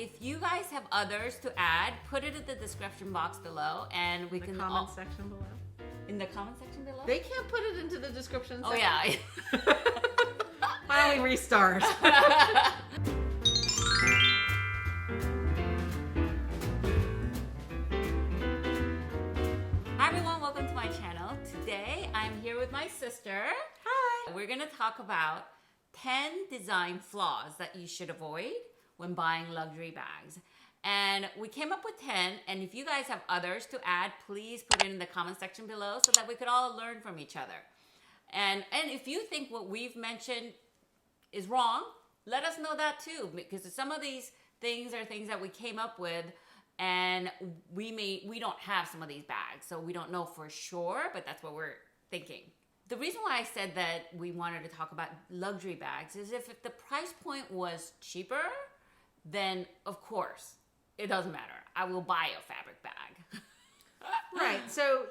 if you guys have others to add, put it in the description box below, and we can comment section below. In the comment section below. They can't put it into the description Oh section. yeah. Why don't we restart? Hi everyone, welcome to my channel. Today I'm here with my sister. Hi. We're gonna talk about 10 design flaws that you should avoid when buying luxury bags. And we came up with 10, and if you guys have others to add, please put it in the comment section below so that we could all learn from each other. And if you think what we've mentioned is wrong, let us know that too, because some of these things are things that we came up with, and we don't have some of these bags, so we don't know for sure, but that's what we're thinking. The reason why I said that we wanted to talk about luxury bags is if the price point was cheaper, then of course, it doesn't matter. I will buy a fabric bag. Right. So,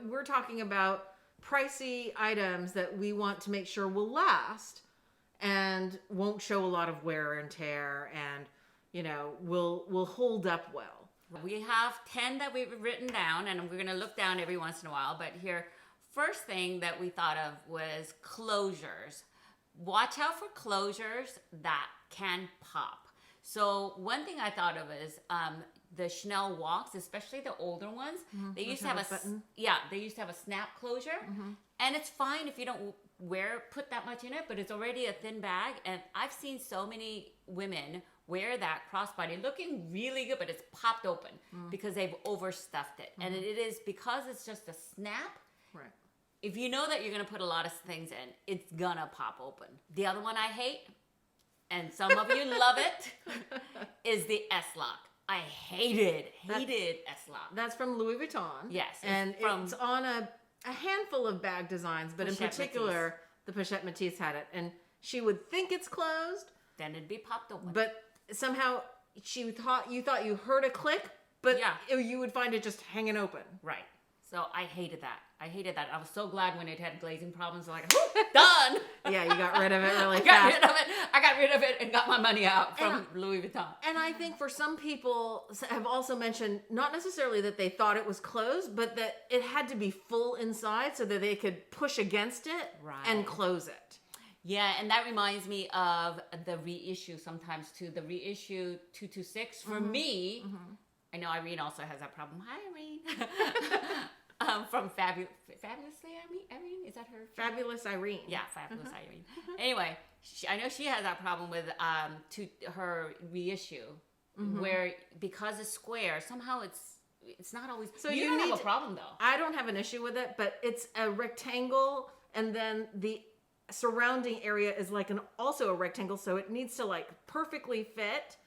we're talking about pricey items that we want to make sure will last and won't show a lot of wear and tear and, will hold up well. We have 10 that we've written down, and we're going to look down every once in a while. But here, first thing that we thought of was closures. Watch out for closures that can pop. So one thing I thought of is the Chanel WOCs, especially the older ones. Mm-hmm. They used to have they used to have a snap closure, mm-hmm. and it's fine if you don't put that much in it, but it's already a thin bag. And I've seen so many women wear that crossbody looking really good, but it's popped open because they've overstuffed it, and it is because it's just a snap. Right. If you know that you're gonna put a lot of things in, it's gonna pop open. The other one I hate, and some of you love it, is the S-Lock. I hated S-Lock. That's from Louis Vuitton. Yes. And it's on a handful of bag designs, but in particular, the Pochette Matisse had it. And she would think it's closed. Then it'd be popped open. But somehow you thought you heard a click, but you would find it just hanging open. Right. So I hated that. I was so glad when it had glazing problems. Like, done. Yeah, you got rid of it really fast. I got rid of it and got my money out from Louis Vuitton. And I think for some people have also mentioned, not necessarily that they thought it was closed, but that it had to be full inside so that they could push against it and close it. Yeah, and that reminds me of the reissue sometimes too. The reissue 226 for me. Mm-hmm. I know Irene also has that problem. Hi, Irene. From Fabulously Irene? Is that her? Fabulous Irene. Yeah, Fabulous Irene. Anyway, I know she has that problem with her reissue, where because it's square, somehow it's not always. So you don't have a problem though. I don't have an issue with it, but it's a rectangle, and then the surrounding area is also a rectangle, so it needs to perfectly fit,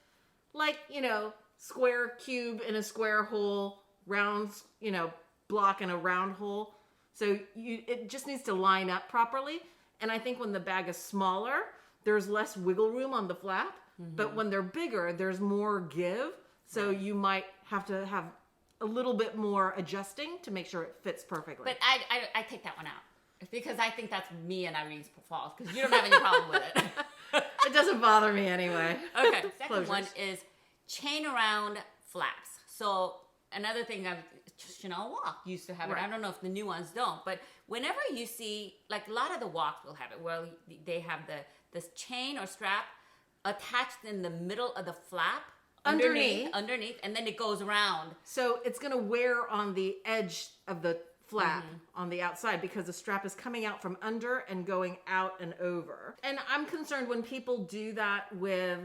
square cube in a square hole, round, block in a round hole. So it just needs to line up properly. And I think when the bag is smaller, there's less wiggle room on the flap. Mm-hmm. But when they're bigger, there's more give. So you might have to have a little bit more adjusting to make sure it fits perfectly. But I take that one out. Because I think that's me and Irene's fault. Because you don't have any problem with it. It doesn't bother me anyway. Okay. Second one is chain around flaps. So another thing, Chanel WOC used to have it. I don't know if the new ones don't, but whenever you see, a lot of the WOCs will have it, where they have this chain or strap attached in the middle of the flap, underneath, and then it goes around. So it's going to wear on the edge of the flap on the outside because the strap is coming out from under and going out and over. And I'm concerned when people do that with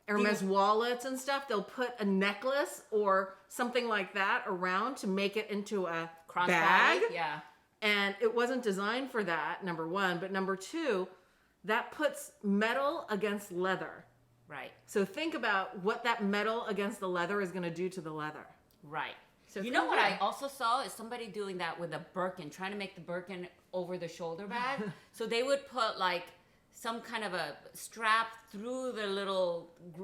Hermes wallets and stuff, they'll put a necklace or something like that around to make it into a bag. Yeah. And it wasn't designed for that, number one. But number two, that puts metal against leather. Right. So think about what that metal against the leather is going to do to the leather. Right. So you know what I also saw is somebody doing that with a Birkin, trying to make the Birkin over the shoulder bag. So they would put some kind of a strap through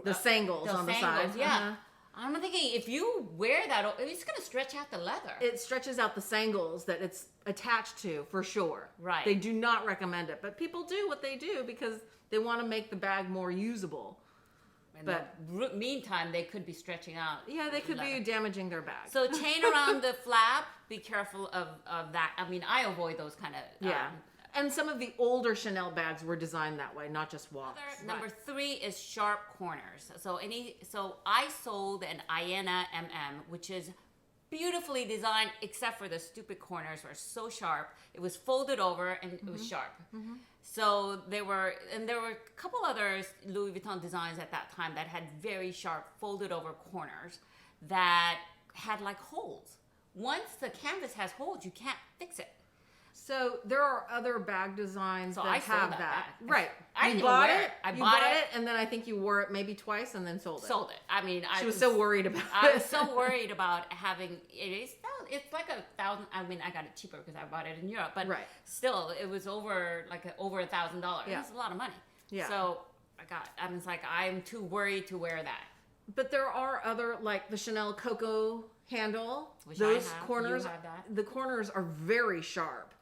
the sangles on the side. Yeah. Uh-huh. I'm thinking if you wear that, it's going to stretch out the leather. It stretches out the sangles that it's attached to, for sure. Right. They do not recommend it, but people do what they do because they want to make the bag more usable. But meantime, they could be stretching out. yeah, they could be damaging their bag. So chain around the flap. Be careful of that. I mean, I avoid those kind of. Yeah. And some of the older Chanel bags were designed that way, not just WOCs. Number 3 is sharp corners. So I sold an Iena MM, which is beautifully designed, except for the stupid corners were so sharp. It was folded over and it was sharp. So there were a couple other Louis Vuitton designs at that time that had very sharp folded over corners that had like holes. Once the canvas has holes, you can't fix it. So there are other bag designs that I have sold that. bag. Right. I you didn't bought wear it. it. I you bought bought it. and then I think you wore it maybe twice and then sold it. Sold it. I mean, she was so worried about I it. was so worried about having it. It's like $1,000. I mean, I got it cheaper because I bought it in Europe, but still, it was over $1,000. Yeah. It's a lot of money. Yeah. So I was like, I'm too worried to wear that. But there are other, like the Chanel Coco handle. Which those I have. corners, You have that? the corners are very sharp.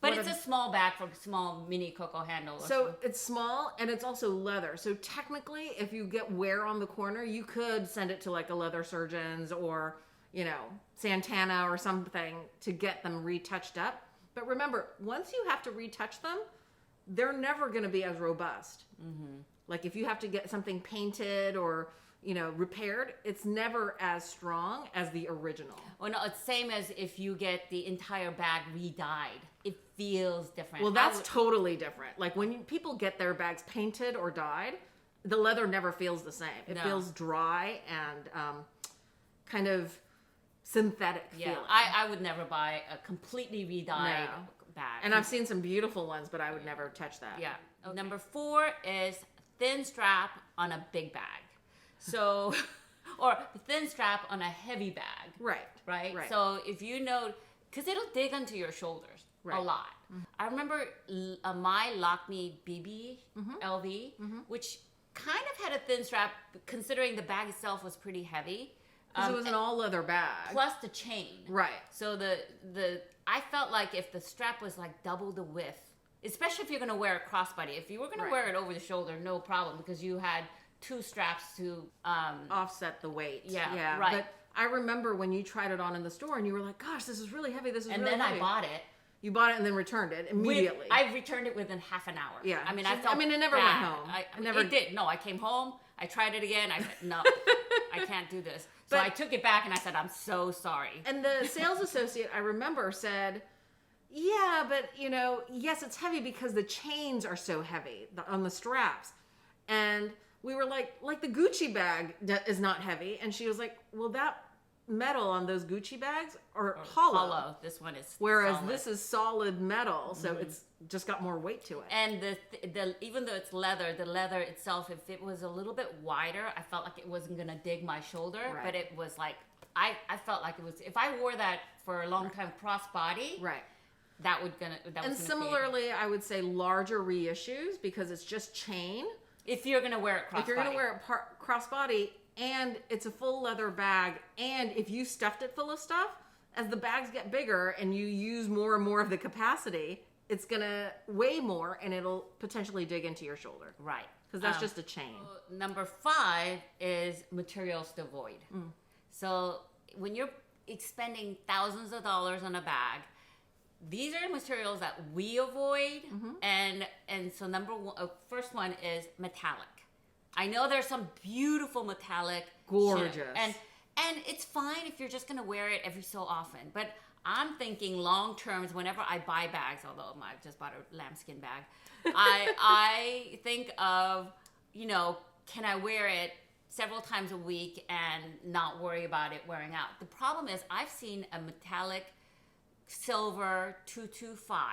But it's a small bag for small mini Coco handle. So it's small and it's also leather. So technically, if you get wear on the corner, you could send it to like a leather surgeon's or, Santana or something to get them retouched up. But remember, once you have to retouch them, they're never going to be as robust. Like if you have to get something painted or repaired, it's never as strong as the original. Well, no, it's same as if you get the entire bag re-dyed. It feels different. Well, that's totally different. Like when people get their bags painted or dyed, the leather never feels the same. It feels dry and kind of synthetic feeling. I would never buy a completely re-dyed bag. And I've seen some beautiful ones, but I would never touch that. Yeah. Okay. Number 4 is thin strap on a big bag. So, or thin strap on a heavy bag. Right? So if you know, because it'll dig into your shoulders a lot. I remember my Lockme BB LV, which kind of had a thin strap, considering the bag itself was pretty heavy. Because it was an all leather bag. Plus the chain. Right. So I felt like if the strap was like double the width, especially if you're going to wear a crossbody. If you were going to wear it over the shoulder, no problem, because you had 2 straps to offset the weight. Yeah, right. But I remember when you tried it on in the store and you were like, gosh, this is really heavy. This is and really then heavy. I bought it. You bought it and then returned it immediately. I returned it within half an hour. Yeah. I mean, it never bad. went home. It did. No, I came home. I tried it again. I said, no, I can't do this. So I took it back and I said, I'm so sorry. And the sales associate, I remember, said, yeah, but, yes, it's heavy because the chains are so heavy on the straps. And we were like the Gucci bag is not heavy. And she was like, well, that metal on those Gucci bags are hollow. This one is whereas solid. This is solid metal, so it's just got more weight to it. And the even though it's leather, the leather itself, if it was a little bit wider, I felt like it wasn't gonna dig my shoulder. Right. But it was like I felt like it was. If I wore that for a long time crossbody, that would and similarly, I would say larger reissues because it's just chain. If you're gonna wear it crossbody, if you're gonna wear it crossbody. And it's a full leather bag. And if you stuffed it full of stuff, as the bags get bigger and you use more and more of the capacity, it's going to weigh more and it'll potentially dig into your shoulder. Right. Because that's just a chain. Number 5 is materials to avoid. So when you're expending thousands of dollars on a bag, these are materials that we avoid. And so first one is metallic. I know there's some beautiful metallic, gorgeous, and it's fine if you're just gonna wear it every so often. But I'm thinking long terms. Whenever I buy bags, although I just bought a lambskin bag, I think of can I wear it several times a week and not worry about it wearing out? The problem is I've seen a metallic silver 225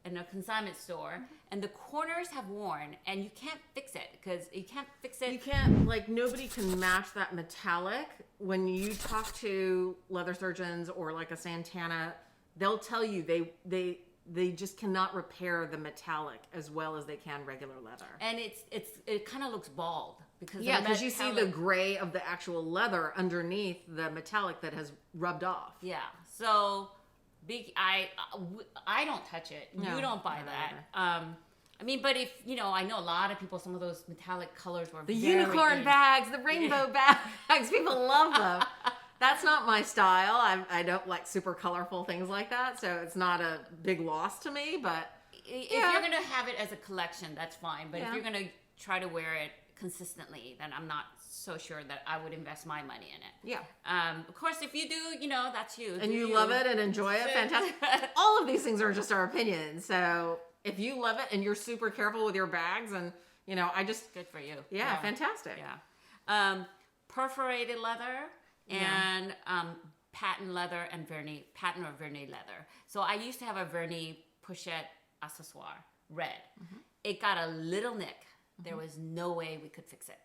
in a consignment store, and the corners have worn, and you can't fix it because you can't fix it. You can't, nobody can match that metallic. When you talk to leather surgeons or like a Santana, they'll tell you they just cannot repair the metallic as well as they can regular leather. And it kind of looks bald because because you see the gray of the actual leather underneath the metallic that has rubbed off. Yeah, so. I don't touch it. No, you don't buy that. I mean, but if, I know a lot of people, some of those metallic colors were The very unicorn in. bags, the rainbow bags, people love them. That's not my style. I don't like super colorful things like that, so it's not a big loss to me, but if you're going to have it as a collection, that's fine. But if you're going to try to wear it consistently, then I'm not so sure that I would invest my money in it. Yeah. Of course, if you do, that's you. And you love it and enjoy it, fantastic. All of these things are just our opinions. So if you love it and you're super careful with your bags and, I just... Good for you. Yeah, fantastic. Yeah. Perforated leather and patent leather and patent or vernis leather. So I used to have a vernis pochette accessoire, red. Mm-hmm. It got a little nick. Mm-hmm. There was no way we could fix it.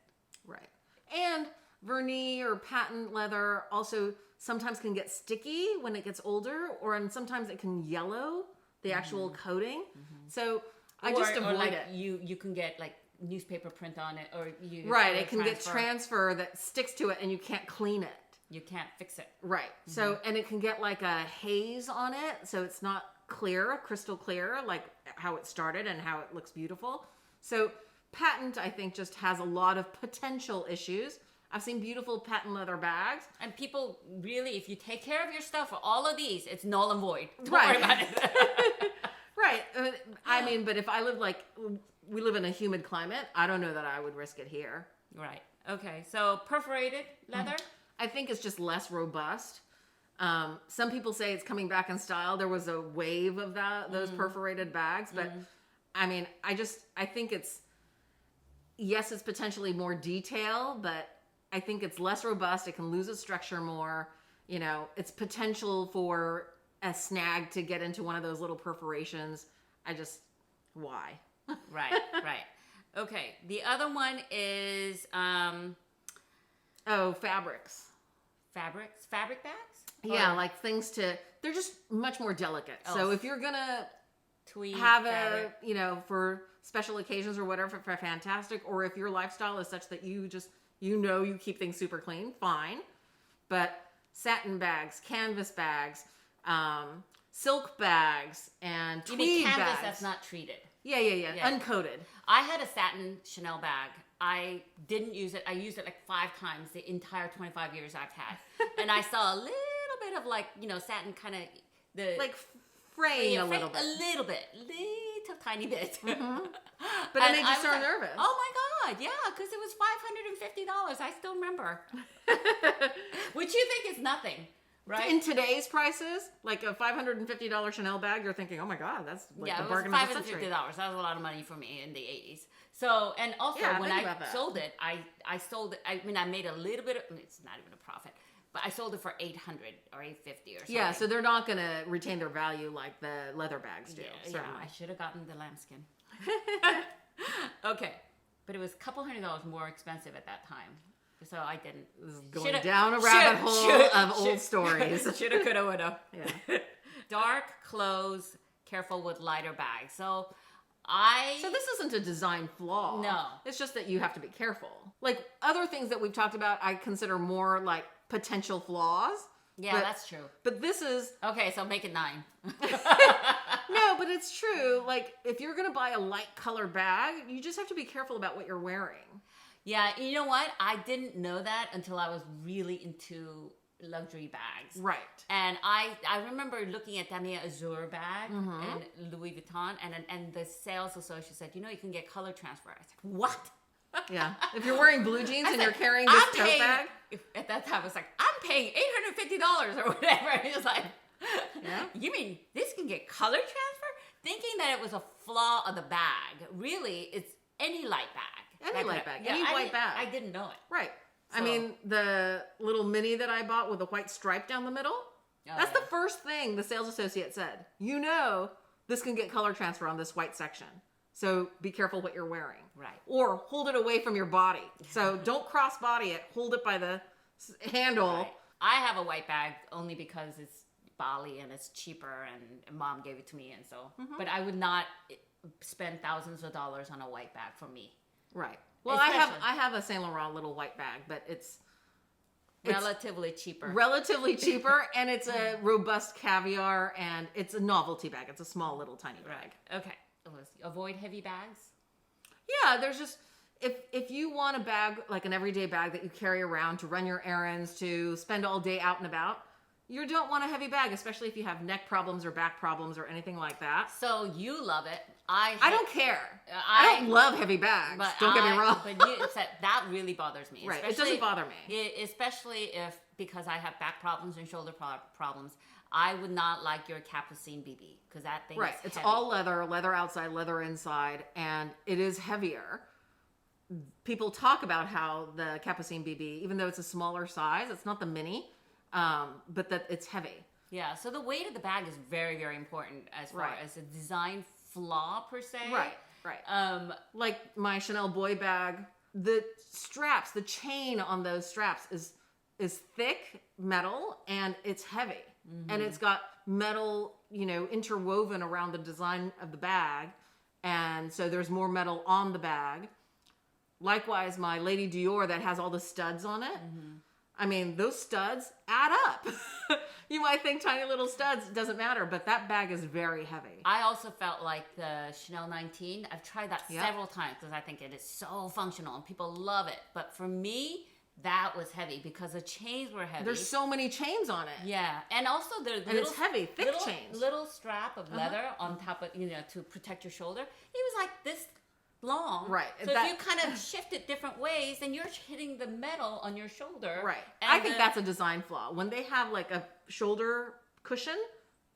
Right. And vernis or patent leather also sometimes can get sticky when it gets older, and sometimes it can yellow the actual coating. Mm-hmm. So I just avoid it. You can get like newspaper print on it, or it can get transfer that sticks to it, and you can't clean it. You can't fix it. Right. Mm-hmm. So, and it can get like a haze on it, so it's not clear, crystal clear, like how it started and how it looks beautiful. So patent, I think, just has a lot of potential issues. I've seen beautiful patent leather bags. And people really, if you take care of your stuff for all of these, it's null and void. Don't worry about it. Right. I mean, but if I live we live in a humid climate, I don't know that I would risk it here. Right. Okay. So perforated leather? I think it's just less robust. Some people say it's coming back in style. There was a wave of those perforated bags, but I mean, I think yes, it's potentially more detail, but I think it's less robust. It can lose its structure more. It's potential for a snag to get into one of those little perforations. Why? Right. Okay. The other one is, fabrics. Fabric bags? Yeah, like they're just much more delicate. Oh. So if you're gonna have fabric. For special occasions or whatever, for fantastic. Or if your lifestyle is such that you just, you keep things super clean, fine. But satin bags, canvas bags, silk bags, and tweed you mean canvas bags. That's not treated. Yeah. Uncoated. I had a satin Chanel bag. I didn't use it. I used it like 5 times the entire 25 years I've had. And I saw a little bit of satin kind of fraying a little bit. A little tiny bit. Mm-hmm. But it made you so nervous. Oh my God, yeah, because it was $550. I still remember. Which you think is nothing, right? In today's prices, like a $550 Chanel bag, you're thinking, oh my God, that's like the bargain of the century. $550. That was a lot of money for me in the 80s. So, and also when I sold it, I sold it, I made a little bit of, it's not even a profit, but I sold it for $800 or $850 or something. Yeah, so they're not going to retain their value like the leather bags do. Yeah, I should have gotten the lambskin. Okay, but it was a couple $100 more expensive at that time. So I didn't. This is going down a rabbit hole of old stories. Shoulda, coulda, woulda. Yeah. Dark clothes, careful with lighter bags. So this isn't a design flaw. No. It's just that you have to be careful. Like other things that we've talked about, I consider more like potential flaws. Yeah, that's true. But this is... Okay, so make it 9. No, but it's true. Like if you're going to buy a light color bag, you just have to be careful about what you're wearing. Yeah, you know what? I didn't know that until I was really into luxury bags. Right. And I remember looking at Damier Azur bag and Louis Vuitton, and the sales associate said, you can get color transfer. I said, what? Yeah. If you're wearing blue jeans and you're carrying this tote bag. At that time, I was like, I'm paying $850 or whatever. And he was like, yeah. You mean this can get color transfer? Thinking that it was a flaw of the bag. Really, it's any light bag. Any light bag. Any white bag. I didn't know it. Right. So, I mean, the little mini that I bought with a white stripe down the middle, that's the first thing the sales associate said. This can get color transfer on this white section. So be careful what you're wearing. Right. Or hold it away from your body. So don't cross body it. Hold it by the handle. Right. I have a white bag only because it's Bali and it's cheaper and mom gave it to me. And so, but I would not spend thousands of dollars on a white bag for me. Right. Well, I have a Saint Laurent little white bag, but it's relatively cheaper. Relatively cheaper, and it's a robust caviar, and it's a novelty bag. It's a small little tiny bag. Right. Okay. avoid heavy bags? Yeah, there's just if you want a bag, like an everyday bag that you carry around to run your errands, to spend all day out and about, you don't want a heavy bag, especially if you have neck problems or back problems or anything like that. So you love it. I don't care. I don't love heavy bags. But Don't get me wrong. But you said that really bothers me. Right, it doesn't bother me. Especially if, because I have back problems and shoulder problems, I would not like your Capucine BB because that thing right. is It's heavy. all leather outside, leather inside, and it is heavier. People talk about how the Capucine BB, even though it's a smaller size, it's not the mini, but that it's heavy. Yeah, so the weight of the bag is very, very important as far Right. as a design flaw per se. Right. Like my Chanel boy bag, the straps, the chain on those straps is thick metal and it's heavy. And it's got metal, interwoven around the design of the bag. And so there's more metal on the bag. Likewise, my Lady Dior that has all the studs on it. I mean, those studs add up. You might think tiny little studs, doesn't matter, but that bag is very heavy. I also felt like the Chanel 19, I've tried that several times because I think it is so functional and people love it. But for me, that was heavy because the chains were heavy. There's so many chains on it. Yeah, and also the And it's heavy, thick chains. Little strap of leather on top of, to protect your shoulder. It was like this long. Right. So if you kind of shift it different ways, then you're hitting the metal on your shoulder. Right. And I think that's a design flaw. When they have like a shoulder cushion,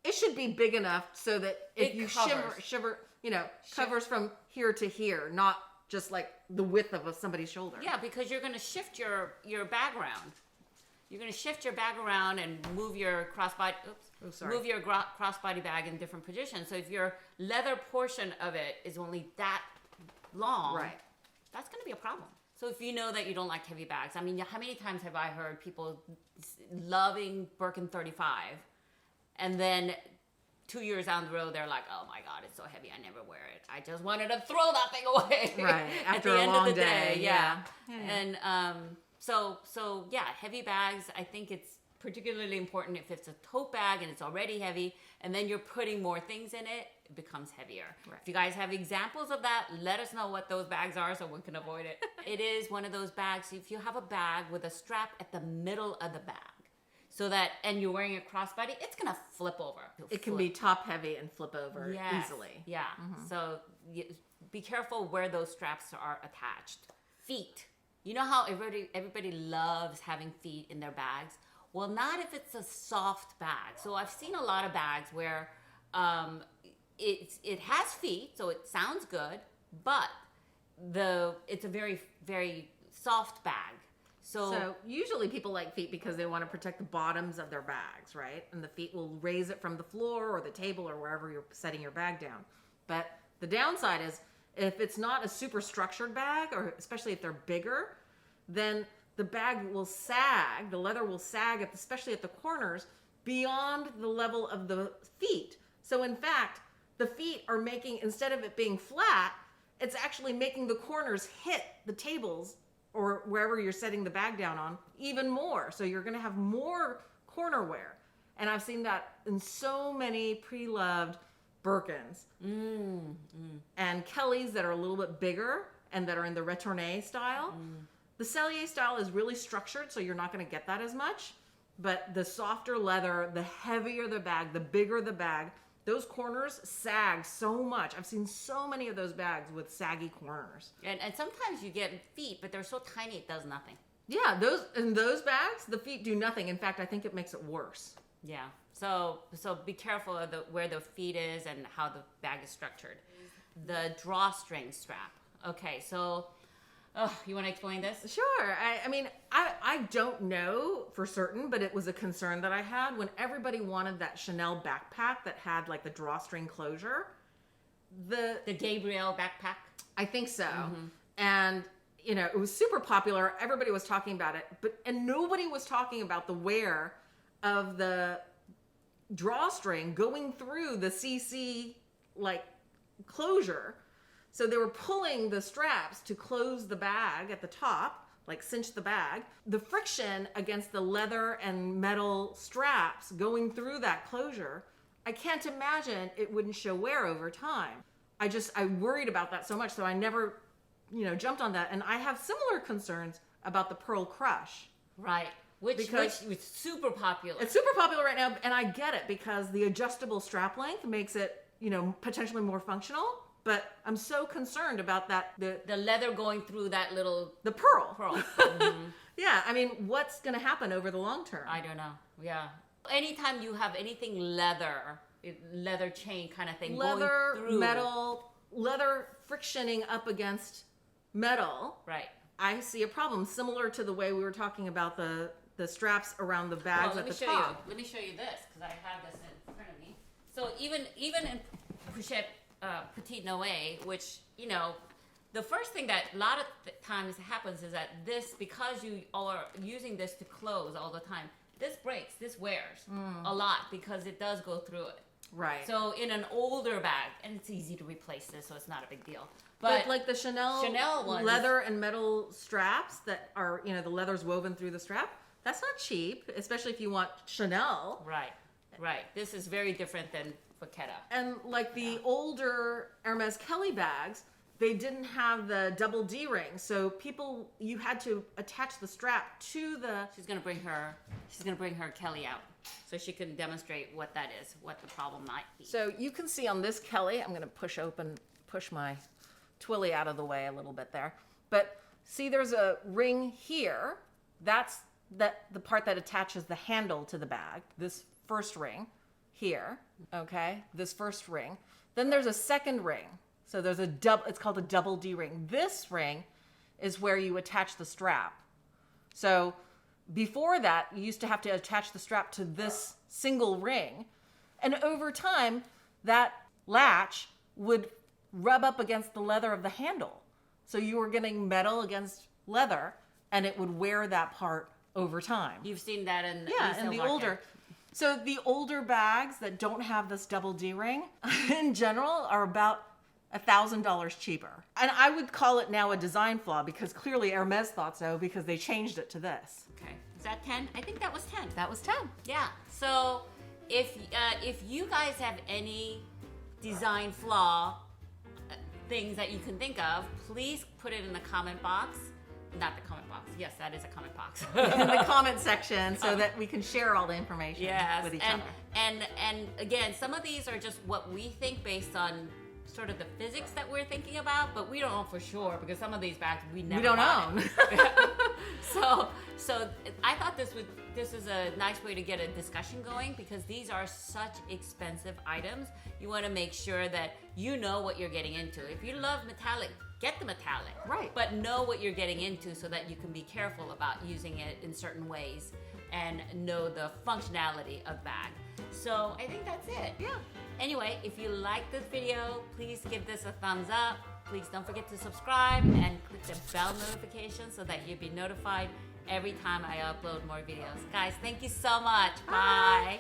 it should be big enough so that if you shiver, covers from here to here, not just like the width of somebody's shoulder. Yeah, because you're going to shift your bag around. You're going to shift your bag around and move your crossbody. Move your crossbody bag in different positions. So if your leather portion of it is only that long, right, that's going to be a problem. So if you know that you don't like heavy bags, I mean, how many times have I heard people loving Birkin 35, and then 2 years down the road, they're like, oh my God, it's so heavy, I never wear it. I just wanted to throw that thing away. Right, after at the a end long of the day. Yeah. Yeah. And so yeah, heavy bags, I think it's particularly important if it's a tote bag and it's already heavy, and then you're putting more things in it, it becomes heavier. Right. If you guys have examples of that, let us know what those bags are so we can avoid it. It is one of those bags, if you have a bag with a strap at the middle of the bag, so that, and you're wearing a crossbody, it's gonna flip over. It can be top heavy and flip over easily. Yeah. So be careful where those straps are attached. Feet. You know how everybody loves having feet in their bags? Well, not if it's a soft bag. So I've seen a lot of bags where it has feet, so it sounds good, but it's a very, very soft bag. So usually people like feet because they want to protect the bottoms of their bags, right? And the feet will raise it from the floor or the table or wherever you're setting your bag down. But the downside is if it's not a super structured bag, or especially if they're bigger, then the bag will sag, the leather will sag, especially at the corners, beyond the level of the feet. So in fact, the feet are making, instead of it being flat, it's actually making the corners hit the tables or wherever you're setting the bag down on even more. So you're gonna have more corner wear. And I've seen that in so many pre-loved Birkins. And Kellys that are a little bit bigger and that are in the retourné style. The Cellier style is really structured, so you're not going to get that as much. But the softer leather, the heavier the bag, the bigger the bag, those corners sag so much. I've seen so many of those bags with saggy corners. and sometimes you get feet, but they're so tiny it does nothing. Yeah, in those bags, the feet do nothing. In fact, I think it makes it worse. Yeah. So be careful of where the feet is and how the bag is structured. The drawstring strap. Okay, so you want to explain this? Sure. I mean, I don't know for certain, but it was a concern that I had when everybody wanted that Chanel backpack that had like the drawstring closure. The Gabrielle backpack? I think so. And, it was super popular. Everybody was talking about it, and nobody was talking about the wear of the drawstring going through the CC like closure. So they were pulling the straps to close the bag at the top, like cinch the bag. The friction against the leather and metal straps going through that closure, I can't imagine it wouldn't show wear over time. I worried about that so much, so I never, jumped on that. And I have similar concerns about the Pearl Crush. Right. Which is super popular. It's super popular right now, and I get it because the adjustable strap length makes it, potentially more functional. But I'm so concerned about that the leather going through that the pearl. Mm-hmm. Yeah, I mean, what's going to happen over the long term? I don't know. Yeah. Anytime you have anything leather chain kind of thing, leather, going through metal, leather frictioning up against metal. Right. I see a problem similar to the way we were talking about the straps around the bags at the top. Let me show you this because I have this in front of me. So even in Petite Noe, which the first thing that a lot of times happens is that because you are using this to close all the time, this breaks, this wears a lot because it does go through it. Right. So in an older bag, and it's easy to replace this, so it's not a big deal. But like the Chanel ones, leather and metal straps that are, the leather's woven through the strap, that's not cheap, especially if you want Chanel. Right. This is very different than Vachetta. And like the older Hermes Kelly bags, they didn't have the double D ring, so you had to attach the strap to the. She's gonna bring her Kelly out, so she can demonstrate what that is, what the problem might be. So you can see on this Kelly, I'm gonna push my Twilly out of the way a little bit there, but see, there's a ring here. That's the part that attaches the handle to the bag. This first ring here, okay, this first ring. Then there's a second ring. So there's it's called a double D ring. This ring is where you attach the strap. So before that, you used to have to attach the strap to this single ring. And over time, that latch would rub up against the leather of the handle. So you were getting metal against leather, and it would wear that part over time. You've seen that in the older. So the older bags that don't have this double D ring, in general, are about $1,000 cheaper. And I would call it now a design flaw because clearly Hermes thought so because they changed it to this. Okay. Is that 10? I think that was 10. That was 10. Yeah. So if you guys have any design flaw things that you can think of, please put it in the comment box. Not the comment box. Yes, that is a comment box. In the comment section so that we can share all the information with each other. And again, some of these are just what we think based on sort of the physics that we're thinking about, but we don't know for sure because some of these bags we don't own. So I thought this is a nice way to get a discussion going because these are such expensive items. You want to make sure that you know what you're getting into. If you love metallic, get the metallic. Right. But know what you're getting into so that you can be careful about using it in certain ways and know the functionality of bag. So I think that's it. Yeah. Anyway, if you like this video, please give this a thumbs up. Please don't forget to subscribe and click the bell notification so that you'll be notified every time I upload more videos. Guys, thank you so much. Bye.